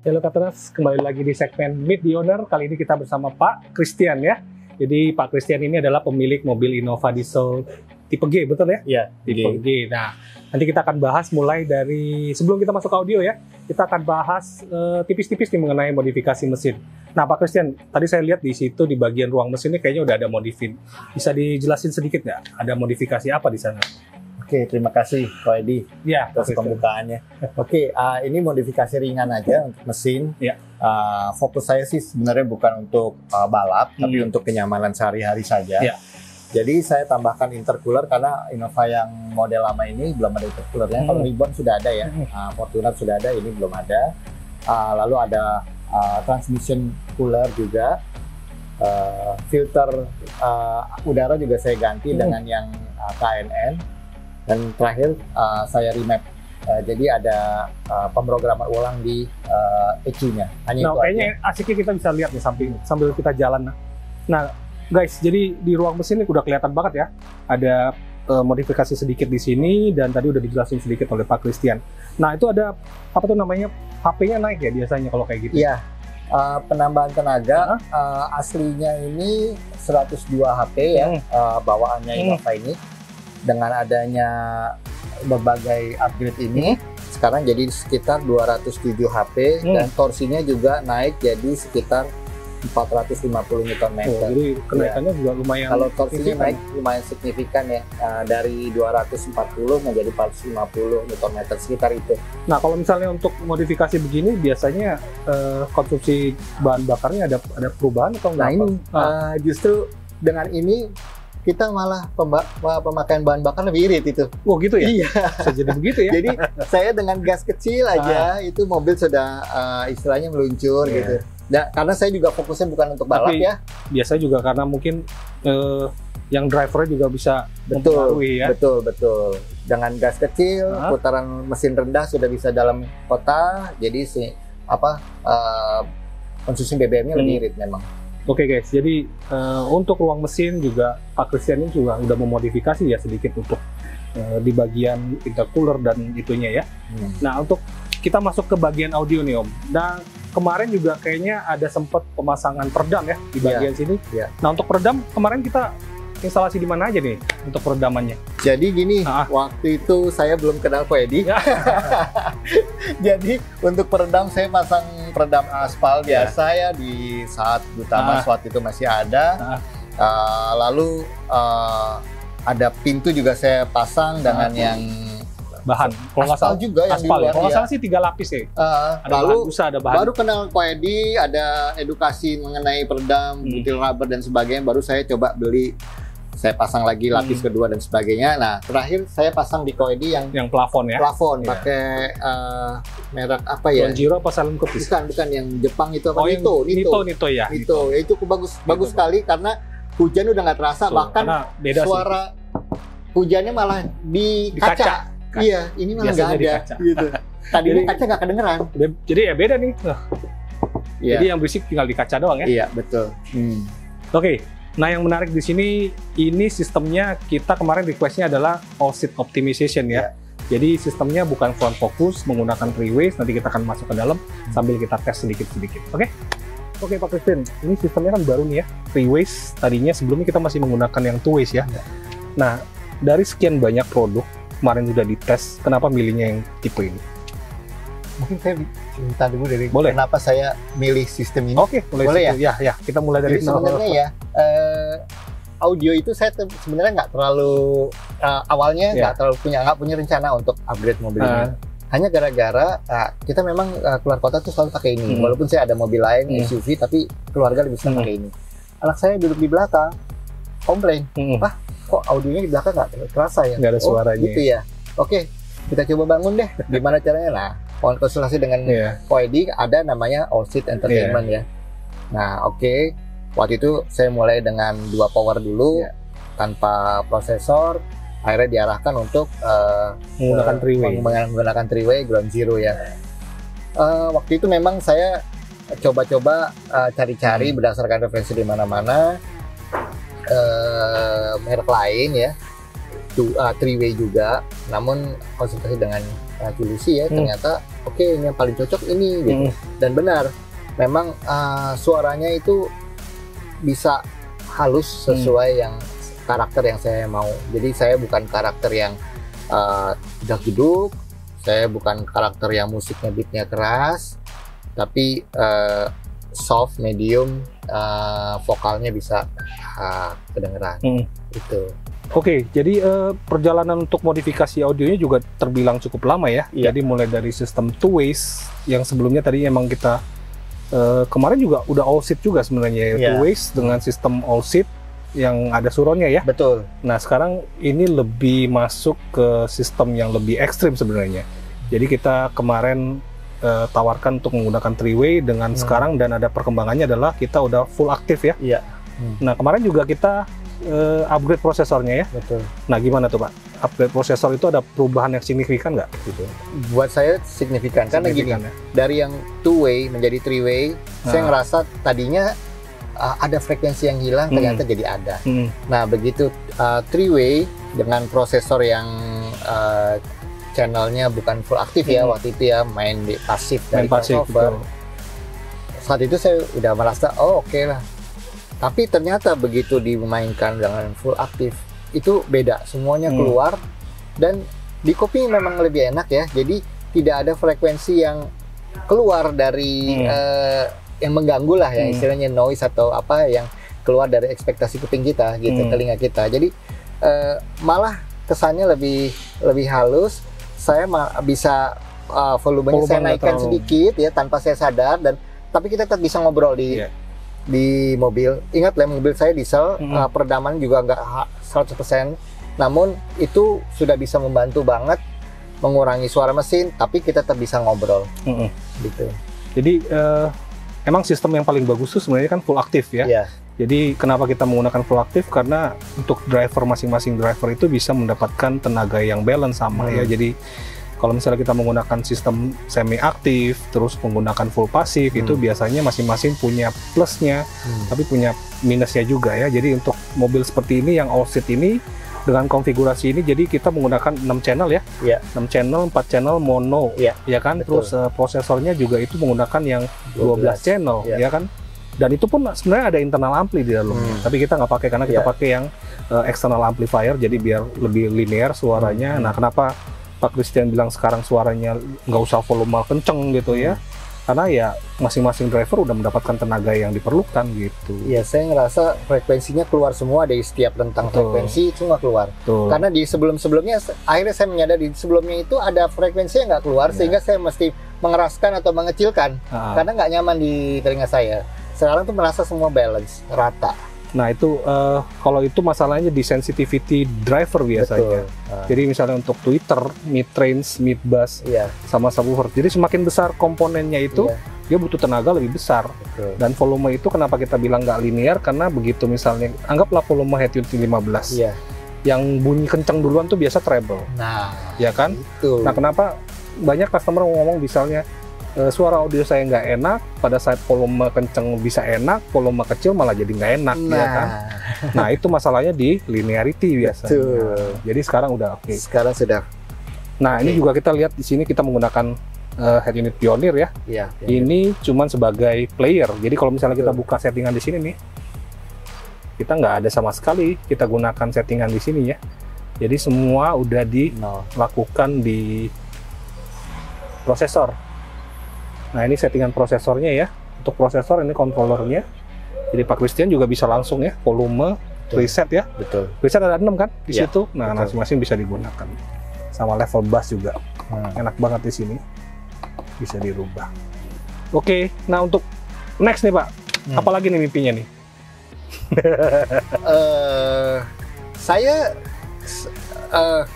Halo Kaptenas, kembali lagi di segmen Meet the Owner. Kali ini kita bersama Pak Christian ya. Jadi Pak Christian ini adalah pemilik mobil Innova Diesel tipe G, betul ya? Iya, Tipe G. Nah, nanti kita akan bahas mulai dari, sebelum kita masuk ke audio ya, kita akan bahas tipis-tipis nih mengenai modifikasi mesin. Nah Pak Christian, tadi saya lihat di situ di bagian ruang mesinnya kayaknya udah ada modifin. Bisa dijelasin sedikit nggak? Ada modifikasi apa di sana? Oke, terima kasih Pak Edi Ya, atas pembukaannya. Oke, ini modifikasi ringan aja untuk mesin. Ya. Fokus saya sih sebenarnya bukan untuk balap, tapi untuk kenyamanan sehari-hari saja. Ya. Jadi saya tambahkan intercooler karena Innova yang model lama ini belum ada intercoolernya. Kalau Ribbon sudah ada ya, Fortuner sudah ada, ini belum ada. Lalu ada transmission cooler juga. Filter udara juga saya ganti dengan yang KNN. Dan terakhir saya remap, jadi ada pemrograman ulang di ECU-nya. Nah, kayaknya asiknya kita bisa lihat nih sambil kita jalan. Nah, guys, jadi di ruang mesin ini udah kelihatan banget ya. Ada modifikasi sedikit di sini dan tadi udah dijelasin sedikit oleh Pak Christian. Nah, itu ada apa tuh namanya? HP-nya naik ya biasanya kalau kayak gitu. Iya. Penambahan tenaga aslinya ini 102 HP ya, bawaannya Innova ini. Dengan adanya berbagai upgrade ini, sekarang jadi sekitar 207 HP dan torsinya juga naik jadi sekitar 450 Nm. Jadi kenaikannya juga lumayan. Kalau torsinya naik lumayan signifikan ya, dari 240 menjadi 450 Nm sekitar itu. Nah, kalau misalnya untuk modifikasi begini biasanya konsumsi bahan bakarnya ada perubahan atau enggak? Nah, ini justru dengan ini kita malah pemakaian bahan bakar lebih irit itu. Oh gitu ya? Iya. Bisa jadi begitu ya? Jadi saya dengan gas kecil aja itu mobil sudah istilahnya meluncur gitu. Nah, karena saya juga fokusnya bukan untuk balap. Tapi, ya. Biasanya juga karena mungkin yang drivernya juga bisa mempengaruhi ya. Betul. Dengan gas kecil, putaran mesin rendah sudah bisa dalam kota. Jadi konsumsi BBM-nya lebih irit memang. Oke guys, jadi untuk ruang mesin juga Pak Christian ini juga udah memodifikasi ya sedikit untuk di bagian intercooler dan itunya ya. Nah, untuk kita masuk ke bagian audio nih Om. Nah, kemarin juga kayaknya ada sempat pemasangan peredam ya di bagian sini. Nah, untuk peredam kemarin kita instalasi di mana aja nih untuk peredamannya? Jadi gini, waktu itu saya belum kenal Ko Edi. Jadi untuk peredam saya pasang peredam aspal biasa ya di saat Utama waktu itu masih ada. Lalu ada pintu juga saya pasang dengan yang bahan. Kalau nggak salah juga yang aspal di luar, ya. Kalau nggak salah sih 3 lapis ya. Lalu ada bahan. Baru kenal Ko Edi, ada edukasi mengenai peredam, butil rubber dan sebagainya. Baru saya coba beli. Saya pasang lagi lapis kedua dan sebagainya. Nah, terakhir saya pasang di Ko Edi yang plafon ya. Plafon pakai merek apa ya? Donjiro apa Salon Kupis? Bukan yang Jepang itu apa? Nito ya. Nito. Itu bagus sekali karena hujan udah nggak terasa, bahkan suara hujannya malah di kaca. Iya, ini malah nggak ada. Gitu. Tadinya kaca nggak kedengeran. Jadi ya beda nih. Jadi yang berisik tinggal di kaca doang ya. Iya, betul. Oke. Nah, yang menarik di sini, ini sistemnya kita kemarin requestnya adalah all seat optimization ya. Jadi sistemnya bukan front focus, menggunakan three ways. Nanti kita akan masuk ke dalam sambil kita tes sedikit-sedikit. Oke Pak Christian, ini sistemnya kan baru nih ya, three ways. Tadinya sebelumnya kita masih menggunakan yang two ways ya. Nah, dari sekian banyak produk kemarin sudah dites, kenapa milihnya yang tipe ini? Mungkin saya cerita dulu dari boleh. Kenapa saya milih sistem ini. Oke, boleh ya? Ya, kita mulai dari sebenarnya ya. Audio itu saya sebenarnya nggak terlalu awalnya nggak punya rencana untuk upgrade mobil ini. Hanya gara-gara kita memang keluar kota tuh selalu pakai ini. Walaupun saya ada mobil lain SUV, tapi keluarga lebih senang pakai ini. Anak saya duduk di belakang komplain, Pak, kok audionya di belakang nggak terasa ya? Nggak ada suaranya. Gitu ya. Oke, kita coba bangun deh. Gimana caranya? Nah, konsultasi dengan Ko Edi, ada namanya All Seat Entertainment ya. Nah, waktu itu saya mulai dengan 2 power dulu, tanpa prosesor. Akhirnya diarahkan untuk menggunakan three way ground zero ya. Waktu itu memang saya coba-coba cari-cari berdasarkan referensi di mana-mana, merek lain ya, three way juga, namun konsultasi dengan resolusi ya, ternyata oke, ini yang paling cocok ini gitu. Dan benar, memang suaranya itu bisa halus sesuai yang karakter yang saya mau. Jadi saya bukan karakter yang jeduk-jeduk, saya bukan karakter yang musiknya beatnya keras, tapi soft, medium, vokalnya bisa kedengeran. Itu. Oke, jadi perjalanan untuk modifikasi audionya juga terbilang cukup lama ya. Jadi mulai dari sistem two ways yang sebelumnya tadi emang kita kemarin juga udah all seat juga sebenarnya ya. Two ways dengan sistem all seat yang ada suronnya ya. Betul. Nah sekarang ini lebih masuk ke sistem yang lebih ekstrim sebenarnya. Jadi kita kemarin tawarkan untuk menggunakan three way dengan sekarang, dan ada perkembangannya adalah kita udah full aktif ya. Nah kemarin juga kita upgrade prosesornya ya. Betul. Nah gimana tuh Pak? Upgrade prosesor itu ada perubahan yang signifikan nggak? Gitu. Buat saya signifikan. Karena gini, dari yang two way menjadi three way, saya ngerasa tadinya ada frekuensi yang hilang, ternyata jadi ada. Nah begitu three way dengan prosesor yang channelnya bukan full aktif ya, waktu itu ya main di pasif dari crossover. Saat itu saya udah merasa oke lah. Tapi ternyata begitu dimainkan dengan full aktif, itu beda, semuanya keluar, dan di copy memang lebih enak ya. Jadi tidak ada frekuensi yang keluar dari yang mengganggu lah ya, istilahnya noise atau apa yang keluar dari ekspektasi kuping kita gitu, telinga kita. Jadi malah kesannya lebih halus. Saya bisa volumenya saya naikkan sedikit ya tanpa saya sadar, dan tapi kita tetap bisa ngobrol di mobil. Ingat lah, mobil saya diesel, peredaman juga nggak 100%, namun itu sudah bisa membantu banget mengurangi suara mesin, tapi kita tetap bisa ngobrol gitu. Jadi emang sistem yang paling bagus itu sebenarnya kan full aktif ya. Jadi kenapa kita menggunakan full aktif? Karena untuk driver, masing-masing driver itu bisa mendapatkan tenaga yang balance sama ya. Jadi kalau misalnya kita menggunakan sistem semi aktif, terus menggunakan full pasif, itu biasanya masing-masing punya plusnya, tapi punya minusnya juga ya. Jadi untuk mobil seperti ini yang all seat ini, dengan konfigurasi ini, jadi kita menggunakan 6 channel ya. 6 channel, 4 channel mono, ya kan? Betul. Terus prosesornya juga itu menggunakan yang 12 channel, ya kan? Dan itu pun sebenarnya ada internal ampli di dalamnya, tapi kita nggak pakai karena kita pakai yang external amplifier, jadi biar lebih linear suaranya. Nah, kenapa Pak Christian bilang sekarang suaranya nggak usah volume kenceng gitu ya? Karena ya masing-masing driver udah mendapatkan tenaga yang diperlukan gitu. Ya, saya ngerasa frekuensinya keluar semua dari setiap rentang frekuensi, semua keluar. Karena di sebelum-sebelumnya, akhirnya saya menyadari sebelumnya itu ada frekuensi yang nggak keluar, sehingga saya mesti mengeraskan atau mengecilkan, karena nggak nyaman di telinga saya. Sekarang tuh merasa semua balance, rata. Nah itu kalau itu masalahnya di sensitivity driver biasanya. Jadi misalnya untuk tweeter, mid range, mid bass, sama subwoofer. Jadi semakin besar komponennya itu, dia butuh tenaga lebih besar. Dan volume itu kenapa kita bilang nggak linear? Karena begitu misalnya, anggaplah volume head unit 15. Yang bunyi kenceng duluan tuh biasa treble. Nah, ya kan? Itu. Nah kenapa banyak customer ngomong misalnya, suara audio saya nggak enak, pada saat volume kenceng bisa enak, volume kecil malah jadi nggak enak, ya kan? Nah itu masalahnya di linearity biasanya. Jadi sekarang udah oke. Sekarang sudah. Nah ini juga kita lihat di sini kita menggunakan head unit Pioneer ya. Ini cuman sebagai player. Jadi kalau misalnya kita buka settingan di sini nih, kita nggak ada sama sekali kita gunakan settingan di sini ya. Jadi semua udah dilakukan di prosesor. Nah ini settingan prosesornya ya. Untuk prosesor ini controllernya. Jadi Pak Christian juga bisa langsung ya volume preset ya. Preset ada 6 kan di situ. Nah masing-masing bisa digunakan. Sama level bass juga. Enak banget di sini. Bisa dirubah. Oke, nah untuk next nih Pak. Apalagi nih mimpinya nih?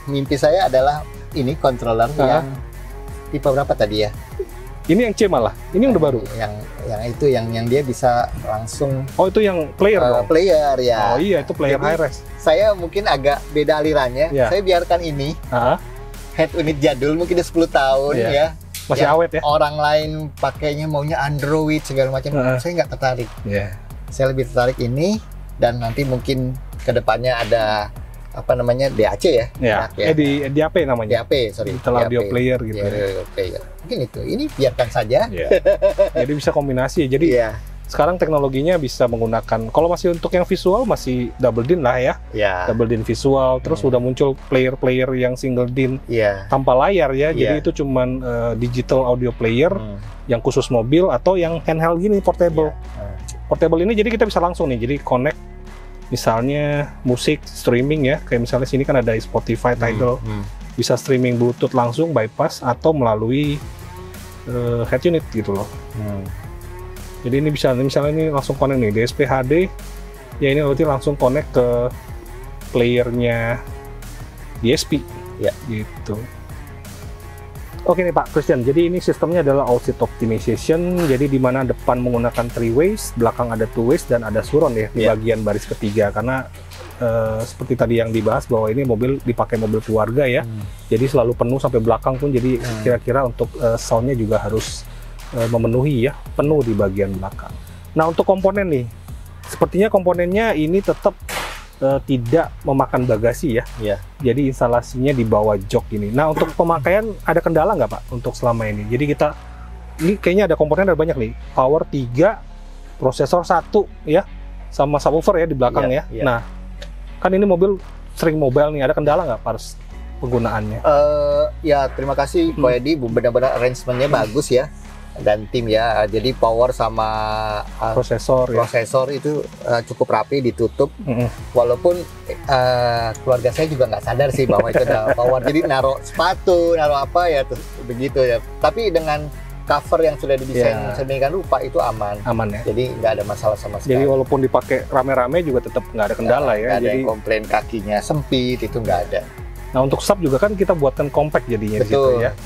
Mimpi saya adalah ini controller yang tipe berapa tadi ya? Ini yang C malah. Ini yang udah baru. Yang dia bisa langsung. Oh itu yang player dong. Player ya. Oh iya itu player high res. Saya mungkin agak beda alirannya. Saya biarkan ini. Head unit jadul mungkin udah 10 tahun ya. Masih awet ya. Orang lain pakainya maunya Android segala macam. Saya nggak tertarik. Saya lebih tertarik ini, dan nanti mungkin kedepannya ada apa namanya DAC ya? Ya, Enak ya. di apa ya namanya? DAP, sorry. Digital audio DAP. player gitu. Iya, audio player. Mungkin itu. Ini biarkan saja. Ya. Jadi bisa kombinasi. Jadi Iya. sekarang teknologinya bisa menggunakan, kalau masih untuk yang visual masih double din lah ya. Iya. Double din visual, terus udah muncul player-player yang single din Iya. tanpa layar ya. Jadi Iya. itu cuman digital audio player yang khusus mobil atau yang handheld gini, portable. Iya. Portable ini jadi kita bisa langsung nih, jadi connect misalnya musik streaming ya, kayak misalnya sini kan ada Spotify, Tidal, bisa streaming Bluetooth langsung bypass atau melalui head unit gitu loh. Jadi ini bisa, misalnya ini langsung connect nih DSP HD, ya ini berarti langsung connect ke playernya DSP, ya gitu. Oke nih Pak Christian, jadi ini sistemnya adalah all seat optimization, jadi di mana depan menggunakan 3 ways, belakang ada 2 ways, dan ada surround ya di bagian baris ketiga, karena seperti tadi yang dibahas bahwa ini mobil dipakai mobil keluarga ya, jadi selalu penuh sampai belakang pun, jadi kira-kira untuk soundnya juga harus memenuhi ya, penuh di bagian belakang. Nah untuk komponen nih, sepertinya komponennya ini tetap tidak memakan bagasi ya. Iya. Jadi instalasinya di bawah jok ini. Nah untuk pemakaian ada kendala nggak Pak untuk selama ini? Jadi kita ini kayaknya ada komponen ada banyak nih. Power 3, prosesor 1 ya, sama subwoofer ya di belakang ya. Nah kan ini mobil sering mobile nih. Ada kendala nggak pas penggunaannya? Ya terima kasih Ko Edi, benar-benar arrangementnya bagus ya. Dan tim ya, jadi power sama prosesor itu cukup rapi ditutup. Walaupun keluarga saya juga nggak sadar sih bahwa itu ada power, jadi naruh sepatu, naruh apa ya begitu ya. Tapi dengan cover yang sudah didesain sedemikian rupa itu aman ya. Jadi nggak ada masalah sama sekali. Jadi walaupun dipakai rame-rame juga tetap nggak ada kendala ya. Nggak ada yang komplain kakinya sempit, itu nggak ada. Nah untuk sub juga kan kita buatkan compact jadinya di situ ya.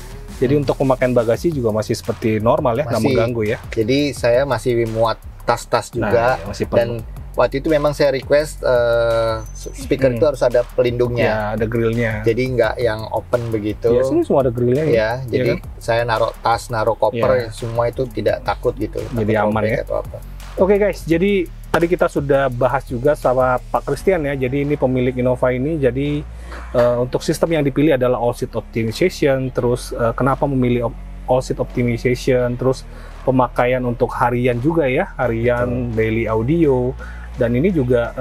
Jadi untuk pemakaian bagasi juga masih seperti normal ya, nggak mengganggu ya. Jadi saya masih muat tas-tas juga, masih dan waktu itu memang saya request speaker itu harus ada pelindungnya. Ya, ada grillnya. Jadi nggak yang open begitu. Ya, sini semua ada grillnya ya. Jadi kan? Saya naruh tas, naruh koper, semua itu tidak takut gitu. Jadi aman ya. Oke guys, jadi tadi kita sudah bahas juga sama Pak Christian ya. Jadi ini pemilik Innova ini. Jadi untuk sistem yang dipilih adalah all seat optimization. Terus kenapa memilih all seat optimization? Terus pemakaian untuk harian juga ya, harian daily audio. Dan ini juga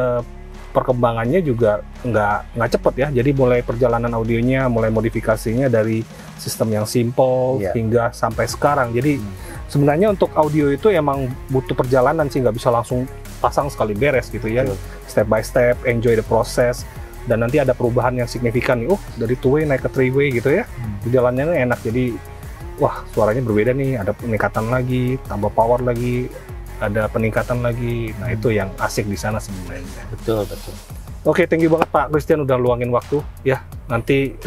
perkembangannya juga nggak cepet ya. Jadi mulai perjalanan audionya, mulai modifikasinya dari sistem yang simple hingga sampai sekarang. Jadi sebenarnya untuk audio itu emang butuh perjalanan sih, nggak bisa langsung pasang sekali beres gitu ya. Step by step, enjoy the process. Dan nanti ada perubahan yang signifikan nih, dari 2-way naik ke 3-way gitu ya. Jalannya enak, jadi wah suaranya berbeda nih, ada peningkatan lagi, tambah power lagi, ada peningkatan lagi. Nah itu yang asik di sana sebenarnya. Betul. Oke, thank you banget Pak Christian udah luangin waktu ya. Nanti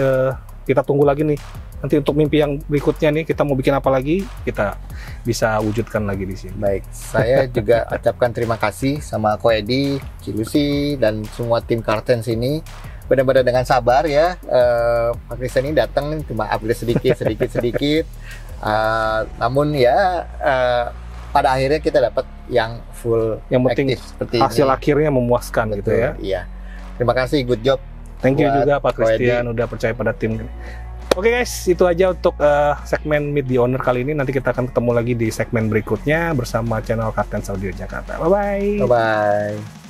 kita tunggu lagi nih. Nanti untuk mimpi yang berikutnya nih, kita mau bikin apa lagi, kita bisa wujudkan lagi di sini. Baik, saya juga ucapkan terima kasih sama Ko Edi, Cilusi, dan semua tim Cartens ini. Benar-benar dengan sabar ya, Pak Christian ini datang cuma update sedikit. Namun ya, pada akhirnya kita dapat yang full, yang penting seperti hasil ini. Akhirnya memuaskan. Betul, gitu ya. Iya. Terima kasih, good job. Thank you juga Pak Christian udah percaya pada tim. Oke guys, itu aja untuk segmen Meet the Owner kali ini. Nanti kita akan ketemu lagi di segmen berikutnya bersama channel Cartens Audio Jakarta. Bye-bye. Bye-bye.